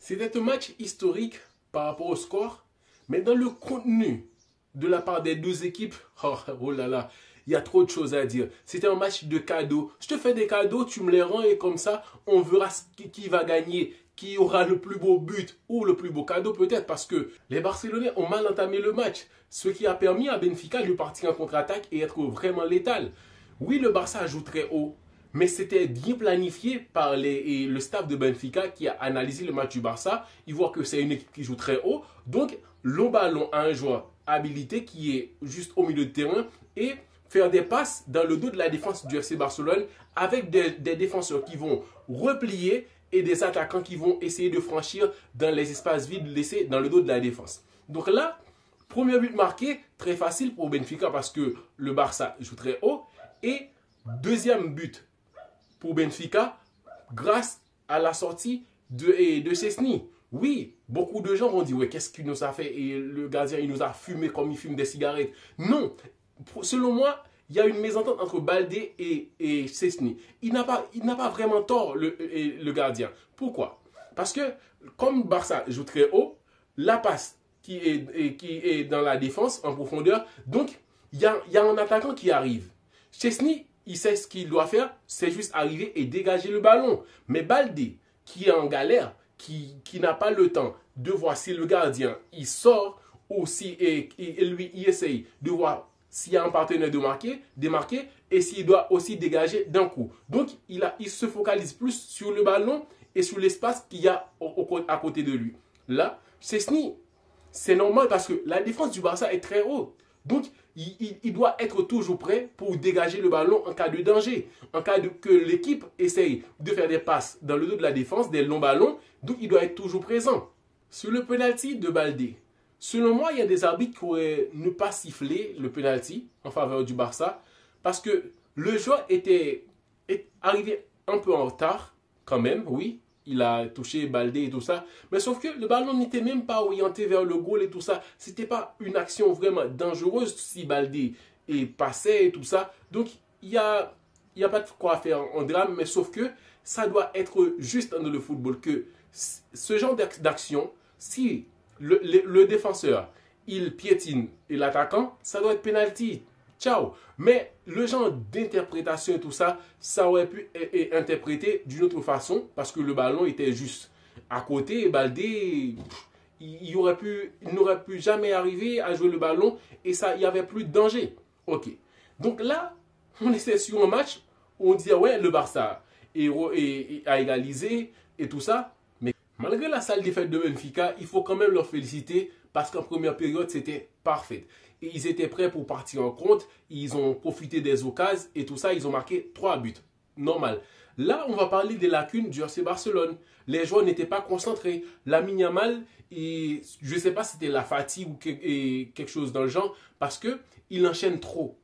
C'était un match historique par rapport au score, mais dans le contenu de la part des deux équipes, oh là là, il y a trop de choses à dire. C'était un match de cadeaux. Je te fais des cadeaux, tu me les rends et comme ça, on verra qui va gagner, qui aura le plus beau but ou le plus beau cadeau peut-être parce que les Barcelonais ont mal entamé le match, ce qui a permis à Benfica de partir en contre-attaque et être vraiment létal. Oui, le Barça joue très haut, mais c'était bien planifié par le staff de Benfica qui a analysé le match du Barça. Ils voient que c'est une équipe qui joue très haut. Donc, le ballon a un joueur habilité qui est juste au milieu de terrain et faire des passes dans le dos de la défense du FC Barcelone avec des défenseurs qui vont replier et des attaquants qui vont essayer de franchir dans les espaces vides laissés dans le dos de la défense. Donc là, premier but marqué, très facile pour Benfica parce que le Barça joue très haut. Et deuxième but pour Benfica grâce à la sortie de Szczęsny. Oui, beaucoup de gens vont dire, ouais, qu'est-ce qu'il nous a fait? Et le gardien, il nous a fumé comme il fume des cigarettes. Non, selon moi, il y a une mésentente entre Baldé et Szczęsny. Il n'a pas vraiment tort, le gardien. Pourquoi? Parce que, comme Barça joue très haut, la passe qui est dans la défense, en profondeur, donc, il y a un attaquant qui arrive. Szczęsny, il sait ce qu'il doit faire, c'est juste arriver et dégager le ballon. Mais Baldé, qui est en galère, qui n'a pas le temps de voir si le gardien il sort ou si lui il essaye de voir s'il y a un partenaire de marquer et s'il doit aussi dégager d'un coup. Donc il se focalise plus sur le ballon et sur l'espace qu'il y a à côté de lui. Là, Szczęsny, c'est normal parce que la défense du Barça est très haute. Donc, il doit être toujours prêt pour dégager le ballon en cas de danger. En cas que l'équipe essaye de faire des passes dans le dos de la défense, des longs ballons, donc il doit être toujours présent. Sur le penalty de Baldé, selon moi, il y a des arbitres qui auraient ne pas siffler le penalty en faveur du Barça parce que le joueur est arrivé un peu en retard quand même, oui. Il a touché Baldé et tout ça. Mais sauf que le ballon n'était même pas orienté vers le goal et tout ça. C'était pas une action vraiment dangereuse si Baldé passait et tout ça. Donc, il y a pas de quoi faire en drame. Mais sauf que ça doit être juste dans le football. Que ce genre d'action, si le défenseur, il piétine et l'attaquant, ça doit être penalty. Ciao. Mais le genre d'interprétation et tout ça, ça aurait pu être interprété d'une autre façon parce que le ballon était juste à côté et Baldé, il n'aurait pu jamais arriver à jouer le ballon et ça, il n'y avait plus de danger. Ok. Donc là, on était sur un match où on disait, ouais, le Barça a égalisé et tout ça. Mais malgré la sale défaite de Benfica, il faut quand même leur féliciter parce qu'en première période, c'était parfait. Et ils étaient prêts pour partir en compte. Ils ont profité des occasions et tout ça. Ils ont marqué 3 buts. Normal. Là, on va parler des lacunes du FC Barcelone. Les joueurs n'étaient pas concentrés. Lamine Yamal, je ne sais pas si c'était la fatigue ou quelque chose dans le genre, parce qu'il enchaîne trop.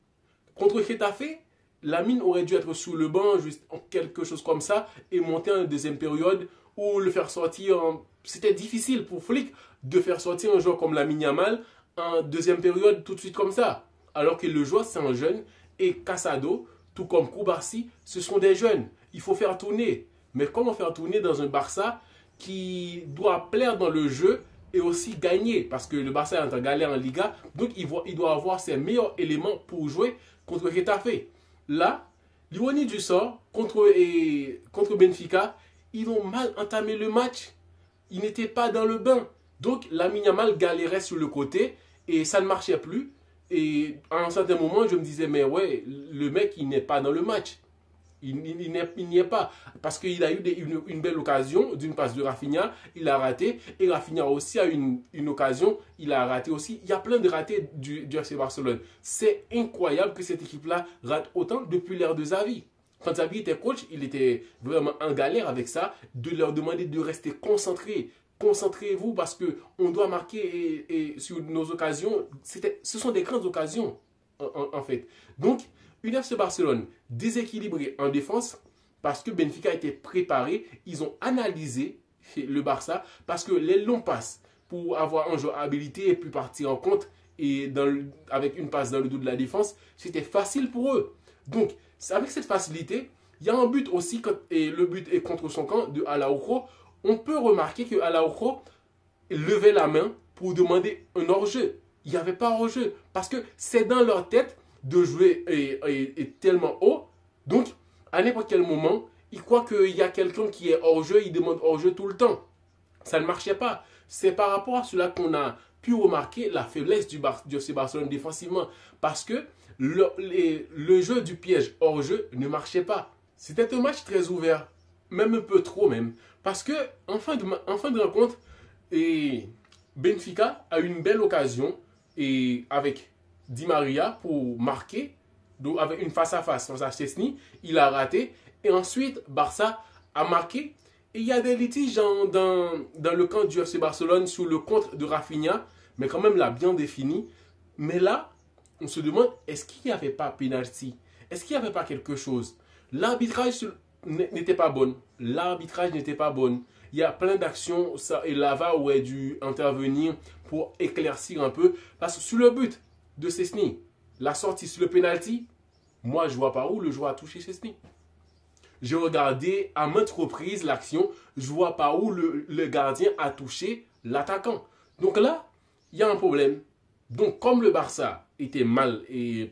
Contre Getafe, Lamine aurait dû être sous le banc, juste quelque chose comme ça, et monter en deuxième période ou le faire sortir. C'était difficile pour Flick de faire sortir un joueur comme Lamine Yamal en deuxième période tout de suite comme ça. Alors que le joueur, c'est un jeune. Et Casado, tout comme Koubarsi, ce sont des jeunes. Il faut faire tourner. Mais comment faire tourner dans un Barça qui doit plaire dans le jeu et aussi gagner? Parce que le Barça est en galère en Liga. Donc, il doit avoir ses meilleurs éléments pour jouer contre Getafe. Là, l'ironie du sort, contre Benfica, ils ont mal entamé le match. Ils n'étaient pas dans le bain. Donc, Lamine Yamal galérait sur le côté et ça ne marchait plus. Et à un certain moment, je me disais, mais ouais, le mec, il n'est pas dans le match. Il n'y est pas. Parce qu'il a eu une belle occasion d'une passe de Rafinha, il a raté. Et Rafinha aussi a eu une occasion, il a raté aussi. Il y a plein de ratés du FC Barcelone. C'est incroyable que cette équipe-là rate autant depuis l'ère de Xavi. Quand Xavi était coach, il était vraiment en galère avec ça, de leur demander de rester concentrés. Concentrez-vous parce qu'on doit marquer et sur nos occasions. Ce sont des grandes occasions, en fait. Donc, une FC Barcelone déséquilibrée en défense parce que Benfica était préparé. Ils ont analysé le Barça parce que les longs passes pour avoir un joueur habilité et puis partir en compte et avec une passe dans le dos de la défense, c'était facile pour eux. Donc, avec cette facilité, il y a un but aussi, et le but est contre son camp de Araujo, on peut remarquer que Araujo levait la main pour demander un hors-jeu. Il n'y avait pas hors-jeu. Parce que c'est dans leur tête de jouer tellement haut. Donc, à n'importe quel moment, ils croient qu'il y a quelqu'un qui est hors-jeu, ils demandent hors-jeu tout le temps. Ça ne marchait pas. C'est par rapport à cela qu'on a pu remarquer la faiblesse du FC Barcelone défensivement. Parce que le jeu du piège hors-jeu ne marchait pas. C'était un match très ouvert. Même un peu trop même. Parce que, en fin de rencontre, Benfica a eu une belle occasion avec Di Maria pour marquer. Donc, avec une face-à-face face à Szczesny. Il a raté. Et ensuite, Barça a marqué. Et il y a des litiges dans le camp du FC Barcelone sur le contre de Rafinha. Mais quand même, l'a bien défini. Mais là, on se demande, est-ce qu'il n'y avait pas penalty? Est-ce qu'il n'y avait pas quelque chose? L'arbitrage n'était pas bon. L'arbitrage n'était pas bon. Il y a plein d'actions et Lava aurait dû intervenir pour éclaircir un peu. Parce que sur le but de Szczesny, la sortie sur le penalty, moi je vois pas où le joueur a touché Szczesny. J'ai regardé à maintes reprises l'action, je vois pas où le gardien a touché l'attaquant. Donc là, il y a un problème. Donc comme le Barça était mal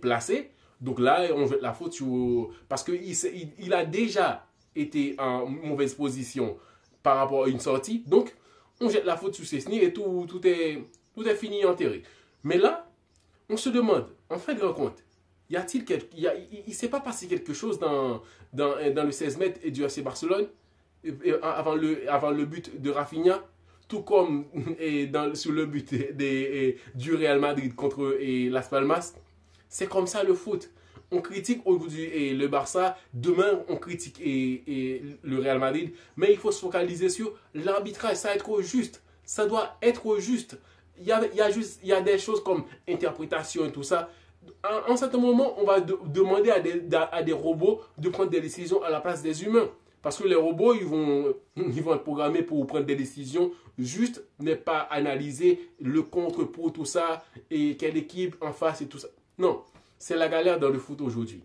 placé, donc là on jette la faute sur... Parce qu'il a déjà été en mauvaise position par rapport à une sortie. Donc on jette la faute sur Szczesny et tout est fini enterré. Mais là, on se demande, en fin de rencontre, il ne s'est pas passé quelque chose dans le 16 mètres et du FC Barcelone avant le but de Rafinha, tout comme sur le but du Real Madrid contre Las Palmas. C'est comme ça le foot. On critique aujourd'hui le Barça, demain on critique le Real Madrid, mais il faut se focaliser sur l'arbitrage. Ça doit être juste. Ça doit être juste. Il y a des choses comme interprétation et tout ça. À un certain moment, on va demander à des robots de prendre des décisions à la place des humains. Parce que les robots, ils vont être programmés pour prendre des décisions justes, mais pas analyser le contre pour tout ça, et quelle équipe en face et tout ça. Non, c'est la galère dans le foot aujourd'hui.